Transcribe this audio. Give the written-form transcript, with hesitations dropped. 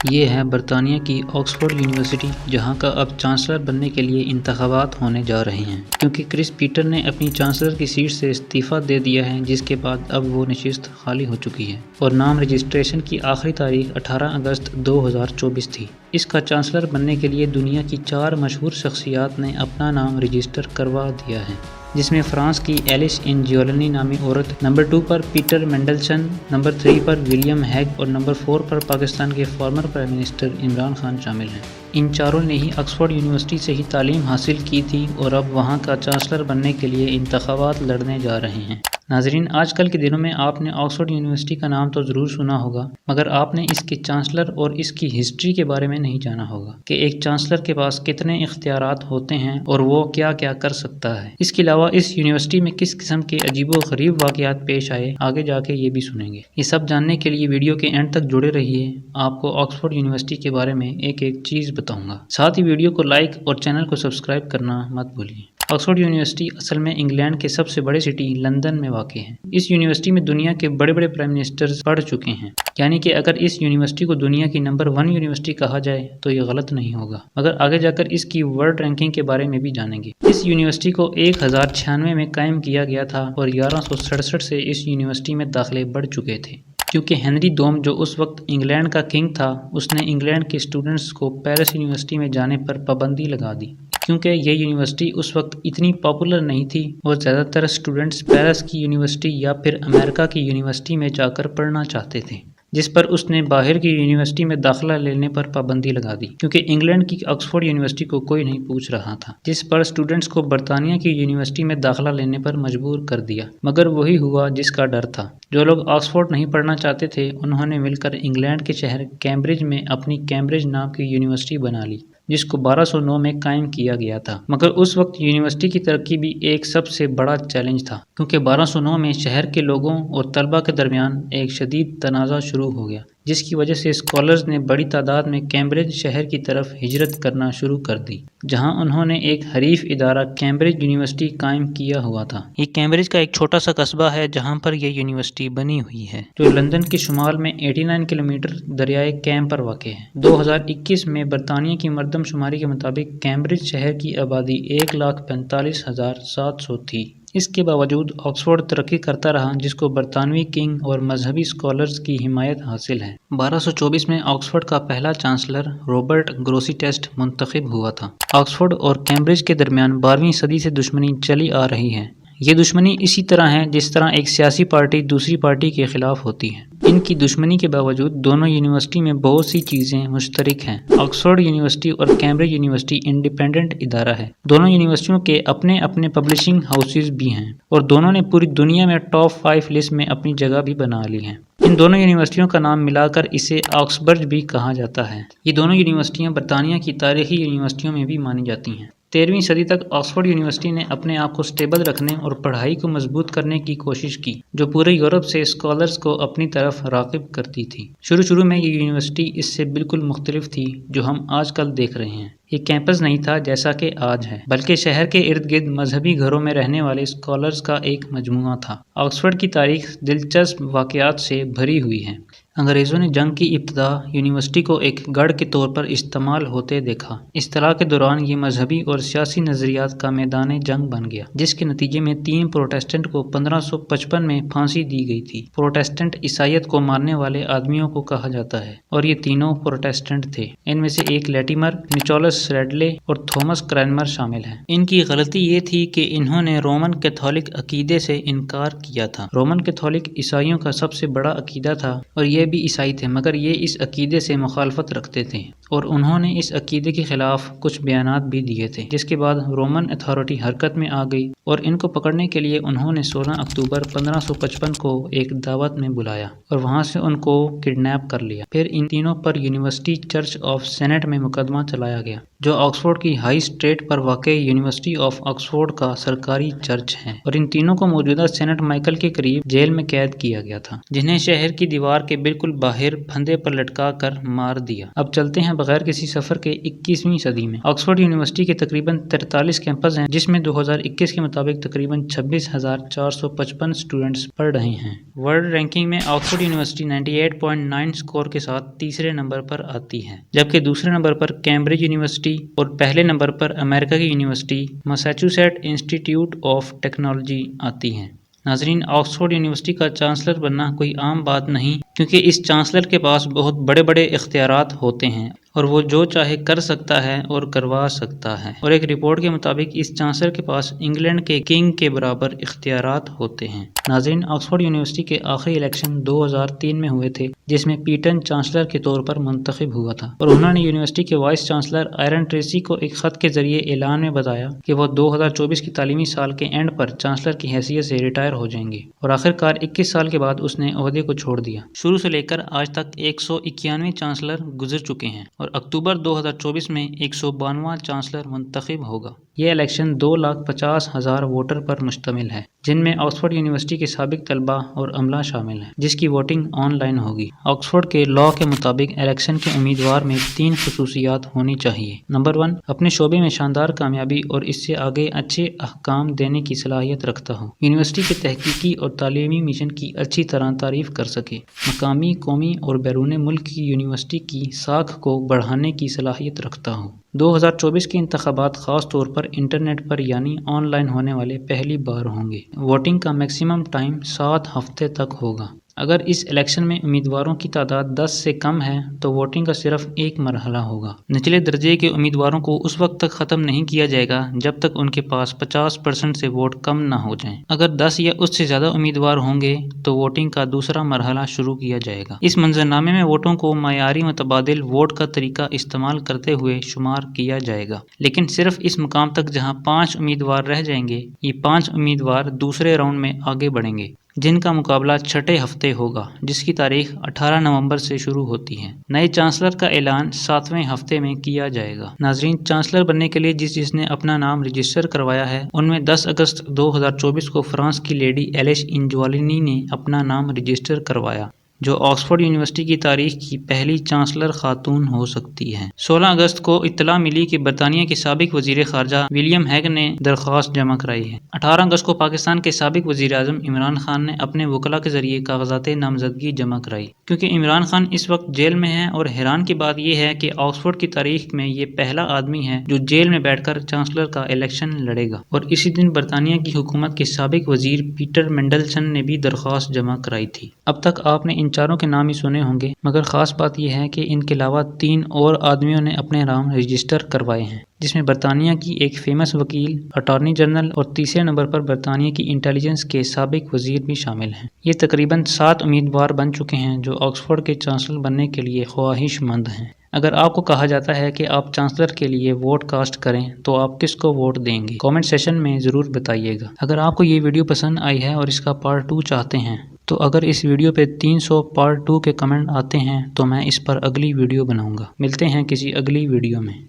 یہ ہے برطانیہ کی آکسفورڈ یونیورسٹی، جہاں کا اب چانسلر بننے کے لیے انتخابات ہونے جا رہے ہیں، کیونکہ کرس پیٹر نے اپنی چانسلر کی سیٹ سے استعفیٰ دے دیا ہے، جس کے بعد اب وہ نشست خالی ہو چکی ہے اور نام رجسٹریشن کی آخری تاریخ 18 اگست 2024 تھی۔ اس کا چانسلر بننے کے لیے دنیا کی 4 مشہور شخصیات نے اپنا نام رجسٹر کروا دیا ہے، جس میں فرانس کی ایلس انجولینی نامی عورت، نمبر 2 پر پیٹر مینڈلسن، نمبر 3 پر ولیم ہیگ اور نمبر 4 پر پاکستان کے former prime minister Imran Khan شامل ہیں۔ ان چاروں نے ہی آکسفورڈ یونیورسٹی سے ہی تعلیم حاصل کی تھی اور اب وہاں کا چانسلر بننے کے لیے انتخابات لڑنے جا رہے ہیں۔ ناظرین، آج کل کے دنوں میں آپ نے آکسفورڈ یونیورسٹی کا نام تو ضرور سنا ہوگا، مگر آپ نے اس کے چانسلر اور اس کی ہسٹری کے بارے میں نہیں جانا ہوگا کہ ایک چانسلر کے پاس کتنے اختیارات ہوتے ہیں اور وہ کیا کیا کر سکتا ہے۔ اس کے علاوہ اس یونیورسٹی میں کس قسم کے عجیب و غریب واقعات پیش آئے، آگے جا کے یہ بھی سنیں گے۔ یہ سب جاننے کے لیے ویڈیو کے اینڈ تک جڑے رہیے، آپ کو آکسفورڈ یونیورسٹی کے بارے میں ایک ایک چیز بتاؤں گا۔ ساتھ ہی ویڈیو کو لائک اور چینل کو سبسکرائب کرنا مت بھولیے۔ آکسفورڈ یونیورسٹی اصل میں انگلینڈ کے سب سے بڑے سٹی لندن میں واقع ہے۔ اس یونیورسٹی میں دنیا کے بڑے بڑے پرائم منسٹرز پڑھ چکے ہیں، یعنی کہ اگر اس یونیورسٹی کو دنیا کی نمبر 1 یونیورسٹی کہا جائے تو یہ غلط نہیں ہوگا، مگر آگے جا کر اس کی ورلڈ رینکنگ کے بارے میں بھی جانیں گے۔ اس یونیورسٹی کو 1096 میں قائم کیا گیا تھا اور 1167 سے اس یونیورسٹی میں داخلے بڑھ چکے تھے، کیونکہ ہنری دوم جو اس وقت انگلینڈ کا کنگ تھا، اس نے انگلینڈ کے اسٹوڈنٹس کو پیرس یونیورسٹی میں جانے پر پابندی لگا دی، کیونکہ یہ یونیورسٹی اس وقت اتنی پاپولر نہیں تھی اور زیادہ تر اسٹوڈنٹس پیرس کی یونیورسٹی یا پھر امریکہ کی یونیورسٹی میں جا کر پڑھنا چاہتے تھے، جس پر اس نے باہر کی یونیورسٹی میں داخلہ لینے پر پابندی لگا دی، کیونکہ انگلینڈ کی آکسفورڈ یونیورسٹی کو کوئی نہیں پوچھ رہا تھا، جس پر اسٹوڈنٹس کو برطانیہ کی یونیورسٹی میں داخلہ لینے پر مجبور کر دیا۔ مگر وہی ہوا جس کا ڈر تھا۔ جو لوگ آکسفورڈ نہیں پڑھنا چاہتے تھے، انہوں نے مل کر انگلینڈ کے شہر کیمبرج میں اپنی کیمبرج نام کی یونیورسٹی بنا لی، جس کو 1209 میں قائم کیا گیا تھا۔ مگر اس وقت یونیورسٹی کی ترقی بھی ایک سب سے بڑا چیلنج تھا، کیونکہ 1209 میں شہر کے لوگوں اور طلبہ کے درمیان ایک شدید تنازع شروع ہو گیا، جس کی وجہ سے اسکالرز نے بڑی تعداد میں کیمبرج شہر کی طرف ہجرت کرنا شروع کر دی، جہاں انہوں نے ایک حریف ادارہ کیمبرج یونیورسٹی قائم کیا ہوا تھا۔ یہ کیمبرج کا ایک چھوٹا سا قصبہ ہے جہاں پر یہ یونیورسٹی بنی ہوئی ہے، جو لندن کے شمال میں 89 کلومیٹر دریائے کیم پر واقع ہے۔ 2021 میں برطانیہ کی مردم شماری کے مطابق کیمبرج شہر کی آبادی 1,45,700 تھی۔ اس کے باوجود آکسفورڈ ترقی کرتا رہا، جس کو برطانوی کنگ اور مذہبی اسکالرز کی حمایت حاصل ہے۔ 1224 میں آکسفورڈ کا پہلا چانسلر رابرٹ گروسیٹیسٹ منتخب ہوا تھا۔ آکسفورڈ اور کیمبرج کے درمیان 12ویں صدی سے دشمنی چلی آ رہی ہے۔ یہ دشمنی اسی طرح ہے جس طرح ایک سیاسی پارٹی دوسری پارٹی کے خلاف ہوتی ہے۔ ان کی دشمنی کے باوجود دونوں یونیورسٹی میں بہت سی چیزیں مشترک ہیں۔ آکسفورڈ یونیورسٹی اور کیمبرج یونیورسٹی انڈیپینڈنٹ ادارہ ہے۔ دونوں یونیورسٹیوں کے اپنے اپنے پبلشنگ ہاؤسز بھی ہیں اور دونوں نے پوری دنیا میں ٹاپ 5 لسٹ میں اپنی جگہ بھی بنا لی ہے۔ ان دونوں یونیورسٹیوں کا نام ملا کر اسے آکسبرج بھی کہا جاتا ہے۔ یہ دونوں یونیورسٹیاں برطانیہ کی تاریخی یونیورسٹیوں میں بھی مانی جاتی ہیں۔ 13ویں صدی تک آکسفورڈ یونیورسٹی نے اپنے آپ کو سٹیبل رکھنے اور پڑھائی کو مضبوط کرنے کی کوشش کی، جو پورے یورپ سے اسکالرز کو اپنی طرف راغب کرتی تھی۔ شروع میں یہ یونیورسٹی اس سے بالکل مختلف تھی جو ہم آج کل دیکھ رہے ہیں۔ یہ کیمپس نہیں تھا جیسا کہ آج ہے، بلکہ شہر کے ارد گرد مذہبی گھروں میں رہنے والے اسکالرز کا ایک مجموعہ تھا۔ آکسفورڈ کی تاریخ دلچسپ واقعات سے بھری ہوئی ہے۔ انگریزوں نے جنگ کی ابتدا یونیورسٹی کو ایک گڑھ کے طور پر استعمال ہوتے دیکھا۔ اصطلاح کے دوران یہ مذہبی اور سیاسی نظریات کا میدان جنگ بن گیا، جس کے نتیجے میں 3 پروٹسٹنٹ کو 1555 میں پھانسی دی گئی تھی۔ پروٹسٹنٹ عیسائیت کو ماننے والے آدمیوں کو کہا جاتا ہے اور یہ تینوں پروٹسٹنٹ تھے۔ ان میں سے ایک لیٹیمر، نچولس ریڈلے اور تھامس کرینمر شامل ہیں۔ ان کی غلطی یہ تھی کہ انہوں نے رومن کیتھولک عقیدے سے انکار کیا تھا۔ رومن کیتھولک عیسائیوں کا سب سے بڑا عقیدہ تھا اور یہ بھی عیسائی تھے، مگر یہ اس عقیدے سے مخالفت رکھتے تھے اور انہوں نے اس عقیدے کے خلاف کچھ بیانات بھی دیے تھے، جس کے بعد رومن اتھارٹی حرکت میں آ گئی اور ان کو پکڑنے کے لیے انہوں نے 16 اکتوبر 1555 کو ایک دعوت میں بلایا اور وہاں سے ان کو کڈنیپ کر لیا۔ پھر ان تینوں پر یونیورسٹی چرچ آف سینٹ میں مقدمہ چلایا گیا، جو آکسفورڈ کی ہائی اسٹریٹ پر واقع یونیورسٹی آف آکسفورڈ کا سرکاری چرچ ہے، اور ان تینوں کو موجودہ سینٹ مائیکل کے قریب جیل میں قید کیا گیا تھا، جنہیں شہر کی دیوار کے بالکل باہر پھندے پر لٹکا کر مار دیا۔ اب چلتے ہیں بغیر کسی سفر کے 21ویں صدی میں۔ آکسفورڈ یونیورسٹی کے تقریباً 43 کیمپس ہیں، جس میں 2021 کے مطابق تقریباً 26,455 اسٹوڈنٹس پڑھ رہے ہیں۔ ورلڈ رینکنگ میں آکسفورڈ یونیورسٹی 98.9 اسکور کے ساتھ تیسرے نمبر پر آتی ہے، جبکہ دوسرے نمبر پر کیمبرج یونیورسٹی اور پہلے نمبر پر امریکہ کی یونیورسٹی میساچوسیٹس انسٹی ٹیوٹ آف ٹیکنالوجی آتی ہے۔ ناظرین، آکسفورڈ یونیورسٹی کا چانسلر بننا کوئی عام بات نہیں، کیونکہ اس چانسلر کے پاس بہت بڑے بڑے اختیارات ہوتے ہیں اور وہ جو چاہے کر سکتا ہے اور کروا سکتا ہے، اور ایک رپورٹ کے مطابق اس چانسلر کے پاس انگلینڈ کے کنگ کے برابر اختیارات ہوتے ہیں۔ ناظرین، آکسفورڈ یونیورسٹی کے آخری الیکشن 2003 میں ہوئے تھے، جس میں پیٹن چانسلر کے طور پر منتخب ہوا تھا، اور انہوں نے یونیورسٹی کے وائس چانسلر آئرن ٹریسی کو ایک خط کے ذریعے اعلان میں بتایا کہ وہ 2024 کی تعلیمی سال کے اینڈ پر چانسلر کی حیثیت سے ریٹائر ہو جائیں گے، اور آخرکار 21 سال کے بعد اس نے عہدے کو چھوڑ دیا۔ شروع سے لے کر آج تک 191 چانسلر گزر چکے ہیں، اور اکتوبر 2024 میں 192واں چانسلر منتخب ہوگا۔ یہ الیکشن 2,50,000 ووٹر پر مشتمل ہے، جن میں آکسفورڈ یونیورسٹی کے سابق طلباء اور عملہ شامل ہیں، جس کی ووٹنگ آن لائن ہوگی۔ آکسفورڈ کے لاء کے مطابق الیکشن کے امیدوار میں 3 خصوصیات ہونی چاہیے۔ نمبر 1، اپنے شعبے میں شاندار کامیابی اور اس سے آگے اچھے احکام دینے کی صلاحیت رکھتا ہو، یونیورسٹی کے تحقیقی اور تعلیمی مشن کی اچھی طرح تعریف کر سکے، مقامی، قومی اور بیرون ملک کی یونیورسٹی کی ساکھ کو بڑھانے کی صلاحیت رکھتا ہو۔ 2024 کے انتخابات خاص طور پر انٹرنیٹ پر یعنی آن لائن ہونے والے پہلی بار ہوں گے۔ ووٹنگ کا میکسیمم ٹائم 7 ہفتے تک ہوگا۔ اگر اس الیکشن میں امیدواروں کی تعداد 10 سے کم ہے تو ووٹنگ کا صرف ایک مرحلہ ہوگا۔ نچلے درجے کے امیدواروں کو اس وقت تک ختم نہیں کیا جائے گا جب تک ان کے پاس 50% سے ووٹ کم نہ ہو جائیں۔ اگر 10 یا اس سے زیادہ امیدوار ہوں گے تو ووٹنگ کا دوسرا مرحلہ شروع کیا جائے گا۔ اس منظرنامے میں ووٹوں کو معیاری متبادل ووٹ کا طریقہ استعمال کرتے ہوئے شمار کیا جائے گا، لیکن صرف اس مقام تک جہاں 5 امیدوار رہ جائیں گے۔ یہ 5 امیدوار دوسرے راؤنڈ میں آگے بڑھیں گے، جن کا مقابلہ چھٹے ہفتے ہوگا، جس کی تاریخ 18 نومبر سے شروع ہوتی ہے۔ نئے چانسلر کا اعلان 7ویں ہفتے میں کیا جائے گا۔ ناظرین، چانسلر بننے کے لیے جس نے اپنا نام رجسٹر کروایا ہے، ان میں 10 اگست 2024 کو فرانس کی لیڈی ایلش انجوالینی نے اپنا نام رجسٹر کروایا، جو آکسفورڈ یونیورسٹی کی تاریخ کی پہلی چانسلر خاتون ہو سکتی ہے۔ 16 اگست کو اطلاع ملی کہ برطانیہ کے سابق وزیر خارجہ ولیم ہیگ نے درخواست جمع کرائی ہے۔ 18 اگست کو پاکستان کے سابق وزیر اعظم عمران خان نے اپنے وکلاء کے ذریعے کاغذات نامزدگی جمع کرائی۔ کیونکہ عمران خان اس وقت جیل میں ہے، اور حیران کی بات یہ ہے کہ آکسفورڈ کی تاریخ میں یہ پہلا آدمی ہے جو جیل میں بیٹھ کر چانسلر کا الیکشن لڑے گا، اور اسی دن برطانیہ کی حکومت کے سابق وزیر پیٹر مینڈلسن نے بھی درخواست جمع کرائی تھی۔ اب تک آپ نے ان چاروں کے نام ہی سنے ہوں گے، مگر خاص بات یہ ہے کہ ان کے علاوہ 3 اور آدمیوں نے اپنے نام رجسٹر کروائے ہیں، جس میں برطانیہ کی ایک فیمس وکیل، اٹارنی جنرل، اور تیسرے نمبر پر برطانیہ کی انٹیلیجنس کے سابق وزیر بھی شامل ہیں۔ یہ تقریباً 7 امیدوار بن چکے ہیں جو آکسفورڈ کے چانسلر بننے کے لیے خواہش مند ہیں۔ اگر آپ کو کہا جاتا ہے کہ آپ چانسلر کے لیے ووٹ کاسٹ کریں تو آپ کس کو ووٹ دیں گے؟ کامنٹ سیشن میں ضرور بتائیے گا۔ اگر آپ کو یہ ویڈیو پسند آئی ہے اور اس کا پارٹ 2 چاہتے ہیں تو اگر اس ویڈیو پہ 300 پارٹ 2 کے کمنٹ آتے ہیں تو میں اس پر اگلی ویڈیو بناؤں گا۔ ملتے ہیں کسی اگلی ویڈیو میں۔